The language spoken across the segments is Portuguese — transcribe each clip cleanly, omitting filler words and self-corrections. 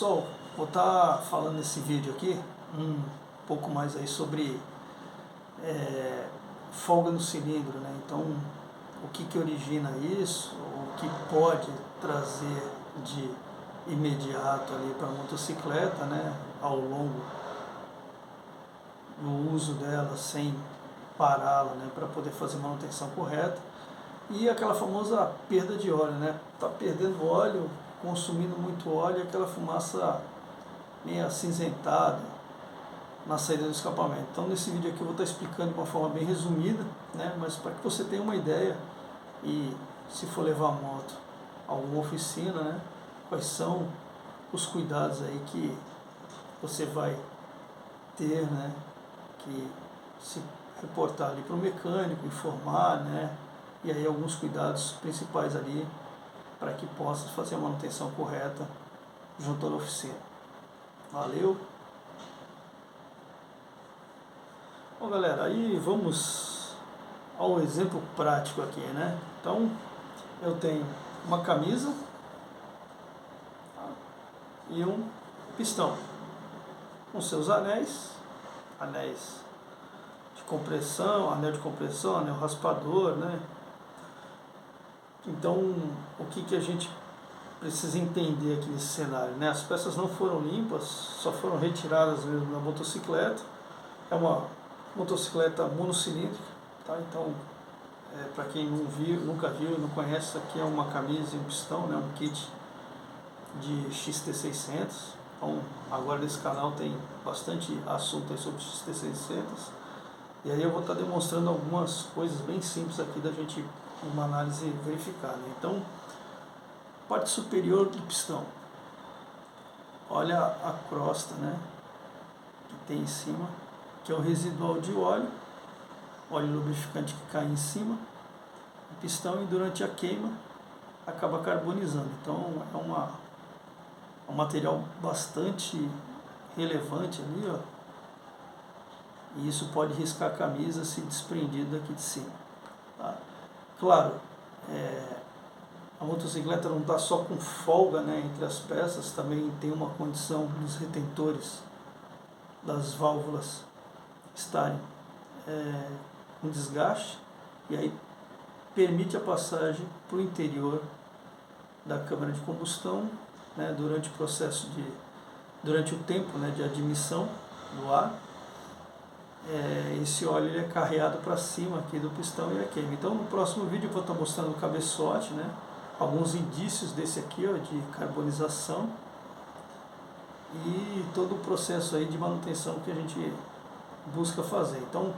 Pessoal, vou estar falando nesse vídeo aqui um pouco mais aí sobre folga no cilindro, né? Então, o que origina isso, o que pode trazer de imediato ali para a motocicleta, né? Ao longo do uso dela sem pará-la, né? Para poder fazer manutenção correta. E aquela famosa perda de óleo, né? Tá perdendo óleo, consumindo muito óleo, aquela fumaça meio acinzentada na saída do escapamento. Então nesse vídeo aqui eu vou estar explicando de uma forma bem resumida, né? Mas para que você tenha uma ideia e se for levar a moto a alguma oficina, né? Quais são os cuidados aí que você vai ter, né? Que se reportar ali para o mecânico, informar, né? E aí alguns cuidados principais ali para que possa fazer a manutenção correta junto à oficina. Valeu! Bom galera, aí vamos ao exemplo prático aqui, né? Então eu tenho uma camisa e um pistão com seus anéis de compressão, anel de compressão, anel raspador, né? Então, o que a gente precisa entender aqui nesse cenário, né? As peças não foram limpas, só foram retiradas mesmo da motocicleta. É uma motocicleta monocilíndrica, tá? Então, para quem não viu, nunca viu, não conhece, isso aqui é uma camisa e um pistão, né? Um kit de XT600. Então, agora nesse canal tem bastante assunto aí sobre XT600. E aí eu vou estar demonstrando algumas coisas bem simples aqui da gente, uma análise verificar, né? Então, parte superior do pistão, olha a crosta, né, que tem em cima, que é o residual de óleo lubrificante que cai em cima do pistão e durante a queima acaba carbonizando. Então é um material bastante relevante ali, ó, e isso pode riscar a camisa se desprendido daqui de cima, tá? Claro, a motocicleta não está só com folga, né, entre as peças, também tem uma condição dos retentores das válvulas estarem com desgaste, e aí permite a passagem para o interior da câmara de combustão, né, durante o tempo, né, de admissão do ar. Esse óleo ele é carreado para cima aqui do pistão e a queima. Então no próximo vídeo eu vou estar mostrando o cabeçote, né, alguns indícios desse aqui, ó, de carbonização e todo o processo aí de manutenção que a gente busca fazer. Então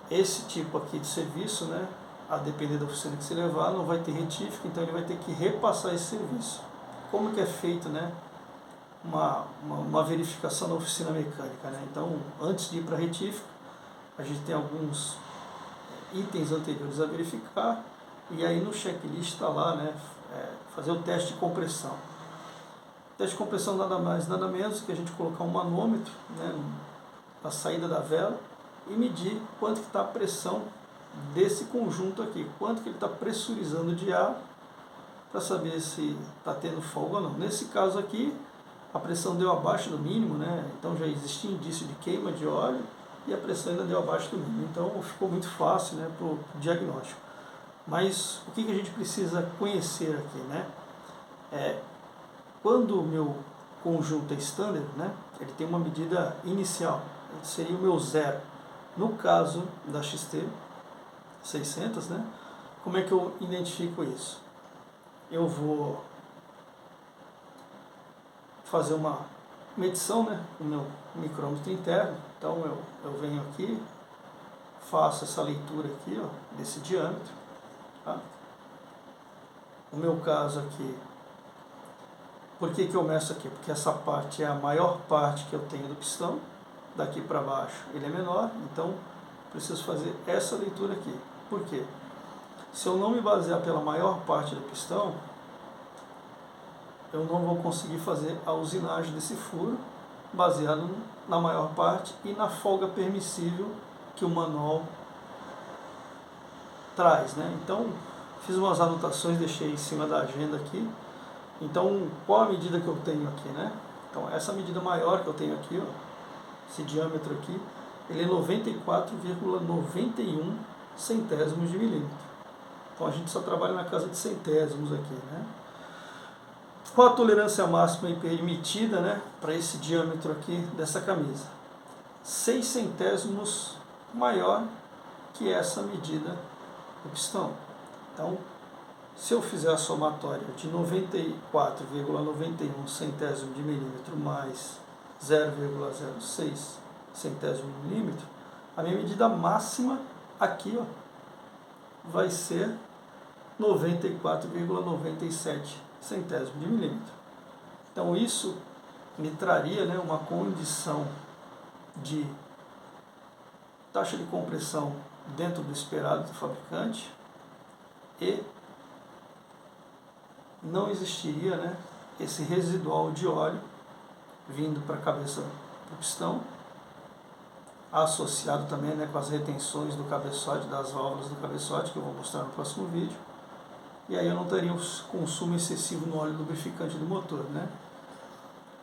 esse tipo aqui de serviço, né, a depender da oficina que você levar, não vai ter retífica, então ele vai ter que repassar esse serviço. Como que é feito, né, uma verificação na oficina mecânica, né? Então, antes de ir para a retífica, a gente tem alguns itens anteriores a verificar, e aí no checklist está lá, né, fazer o teste de compressão. O teste de compressão nada mais, nada menos que a gente colocar um manômetro, né, na saída da vela e medir quanto que está a pressão desse conjunto aqui, quanto que ele está pressurizando de ar, para saber se está tendo folga ou não. Nesse caso aqui, a pressão deu abaixo do mínimo, né? Então já existia indício de queima de óleo e a pressão ainda deu abaixo do mínimo. Então ficou muito fácil, né, para o diagnóstico. Mas o que a gente precisa conhecer aqui, né? Quando o meu conjunto é standard, né, ele tem uma medida inicial, seria o meu zero. No caso da XT600, né, como é que eu identifico isso? Eu vou fazer uma medição, né, com o meu micrômetro interno. Então eu venho aqui, faço essa leitura aqui, ó, desse diâmetro, tá? No meu caso aqui, por que eu meço aqui? Porque essa parte é a maior parte que eu tenho do pistão, daqui para baixo ele é menor, então preciso fazer essa leitura aqui. Por quê? Se eu não me basear pela maior parte do pistão, eu não vou conseguir fazer a usinagem desse furo baseado na maior parte e na folga permissível que o manual traz, né? Então, fiz umas anotações, deixei em cima da agenda aqui. Então, qual a medida que eu tenho aqui, né? Então essa medida maior que eu tenho aqui, ó, esse diâmetro aqui, ele é 94,91 centésimos de milímetro. Então a gente só trabalha na casa de centésimos aqui, né? Qual a tolerância máxima permitida, né, para esse diâmetro aqui dessa camisa? 6 centésimos maior que essa medida do pistão. Então, se eu fizer a somatória de 94,91 centésimo de milímetro mais 0,06 centésimo de milímetro, a minha medida máxima aqui, ó, vai ser 94,97 centésimo de milímetro. Então isso me traria, né, uma condição de taxa de compressão dentro do esperado do fabricante e não existiria, né, esse residual de óleo vindo para a cabeça do pistão, associado também, né, com as retenções do cabeçote, das válvulas do cabeçote, que eu vou mostrar no próximo vídeo. E aí eu não teria um consumo excessivo no óleo lubrificante do motor, né?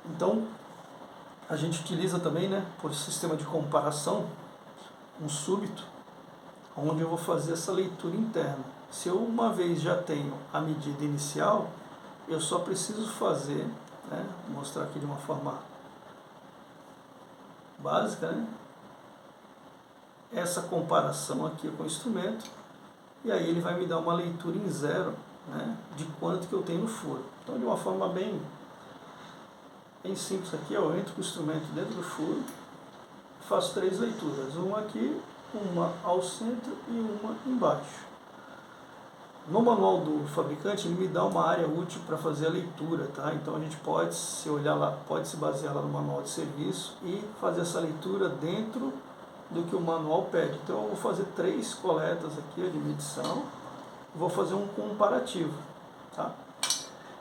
Então, a gente utiliza também, né, por sistema de comparação, um súbito, onde eu vou fazer essa leitura interna. Se eu uma vez já tenho a medida inicial, eu só preciso fazer, né, vou mostrar aqui de uma forma básica, né, essa comparação aqui com o instrumento, e aí ele vai me dar uma leitura em zero, né, de quanto que eu tenho no furo. Então, de uma forma bem simples aqui, eu entro com o instrumento dentro do furo, faço 3 leituras, uma aqui, uma ao centro e uma embaixo. No manual do fabricante, ele me dá uma área útil para fazer a leitura, tá? Então a gente pode se olhar lá, pode se basear lá no manual de serviço e fazer essa leitura dentro do que o manual pede. Então eu vou fazer 3 coletas aqui de medição, vou fazer um comparativo, tá?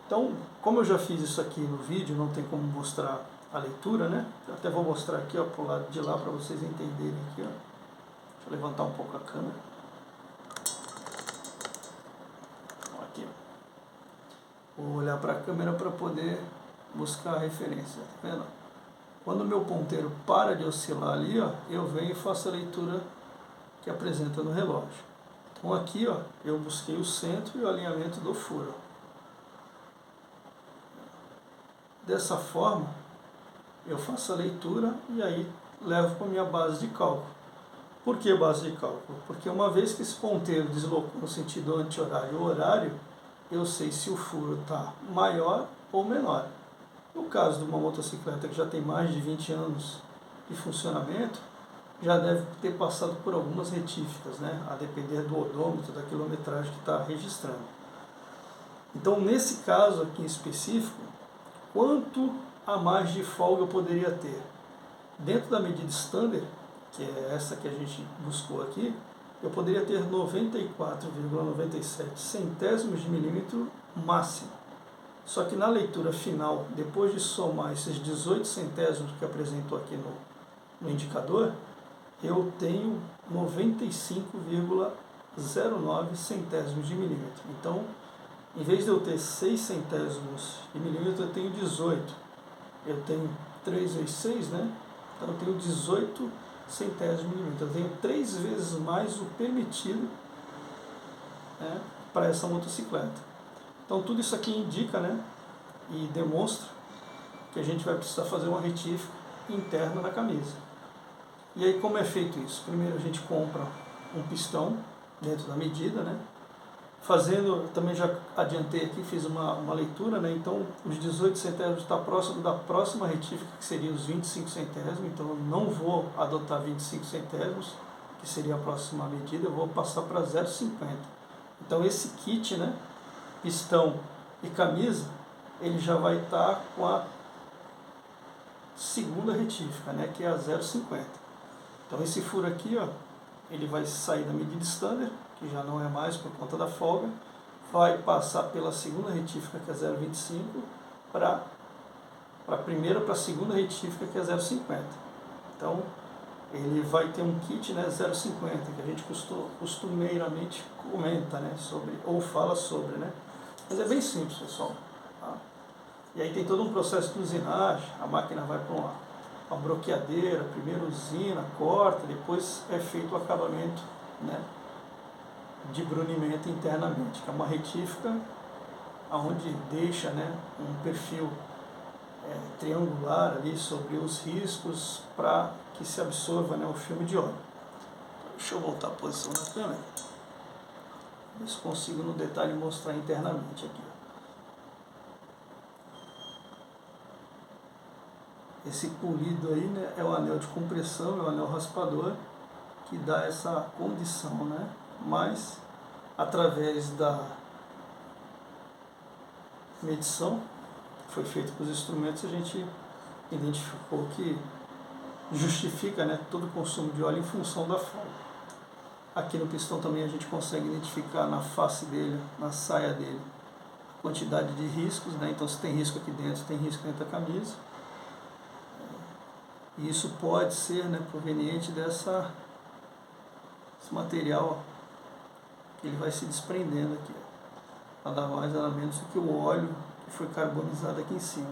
Então, como eu já fiz isso aqui no vídeo, não tem como mostrar a leitura, né? Eu até vou mostrar aqui, ó, pro lado de lá para vocês entenderem aqui, ó. Deixa eu levantar um pouco a câmera. Aqui, ó. Vou olhar para a câmera para poder buscar a referência, tá vendo? Quando o meu ponteiro para de oscilar ali, ó, eu venho e faço a leitura que apresenta no relógio. Então aqui, ó, eu busquei o centro e o alinhamento do furo. Dessa forma, eu faço a leitura e aí levo para a minha base de cálculo. Por que base de cálculo? Porque uma vez que esse ponteiro deslocou no sentido anti-horário ou horário, eu sei se o furo está maior ou menor. No caso de uma motocicleta que já tem mais de 20 anos de funcionamento, já deve ter passado por algumas retíficas, né? A depender do odômetro, da quilometragem que está registrando. Então, nesse caso aqui em específico, quanto a mais de folga eu poderia ter? Dentro da medida standard, que é essa que a gente buscou aqui, eu poderia ter 94,97 centésimos de milímetro máximo. Só que na leitura final, depois de somar esses 18 centésimos que apresentou aqui no indicador, eu tenho 95,09 centésimos de milímetro. Então, em vez de eu ter 6 centésimos de milímetro, eu tenho 18. Eu tenho 3 vezes 6, né? Então eu tenho 18 centésimos de milímetro. Eu tenho 3 vezes mais o permitido, né, para essa motocicleta. Então tudo isso aqui indica, né, e demonstra que a gente vai precisar fazer uma retífica interna na camisa. E aí como é feito isso? Primeiro a gente compra um pistão dentro da medida, né? Fazendo, também já adiantei aqui, fiz uma leitura, né? Então os 18 centésimos está próximo da próxima retífica, que seria os 25 centésimos, então eu não vou adotar 25 centésimos, que seria a próxima medida, eu vou passar para 0,50. Então esse kit, né, pistão e camisa, ele já vai estar com a segunda retífica, né, que é a 0,50. Então esse furo aqui, ó, ele vai sair da medida standard, que já não é mais por conta da folga, vai passar pela segunda retífica, que é 0,25, para a primeira, para a segunda retífica, que é 0,50. Então ele vai ter um kit, né, 0,50, que a gente costumeiramente comenta, né, sobre, ou fala sobre, né? Mas é bem simples, pessoal. Tá? E aí tem todo um processo de usinagem, a máquina vai para uma broqueadeira, primeiro usina, corta, depois é feito o acabamento, né, de brunimento internamente, que é uma retífica onde deixa, né, um perfil triangular ali sobre os riscos para que se absorva, né, o filme de óleo. Deixa eu voltar a posição da câmera, ver se consigo no detalhe mostrar internamente aqui. Esse polido aí, né, é o anel de compressão, é o anel raspador que dá essa condição, né? Mas através da medição que foi feita com os instrumentos, a gente identificou que justifica, né, todo o consumo de óleo em função da folga. Aqui no pistão também a gente consegue identificar na face dele, na saia dele, a quantidade de riscos, né? Então se tem risco aqui dentro, tem risco dentro da camisa. E isso pode ser, né, proveniente desse material que ele vai se desprendendo aqui. Nada mais, nada menos do que o óleo que foi carbonizado aqui em cima.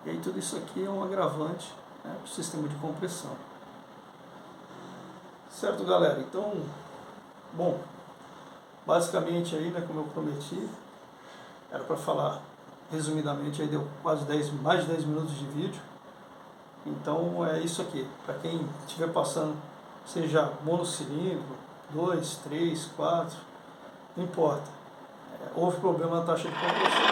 E aí tudo isso aqui é um agravante, né, para o sistema de compressão. Certo, galera? Então, bom, basicamente aí, né, como eu prometi, era para falar resumidamente, aí deu quase mais de 10 minutos de vídeo. Então é isso aqui, para quem estiver passando, seja monocilindro, 2, 3, 4, não importa. Houve problema na taxa de compressão.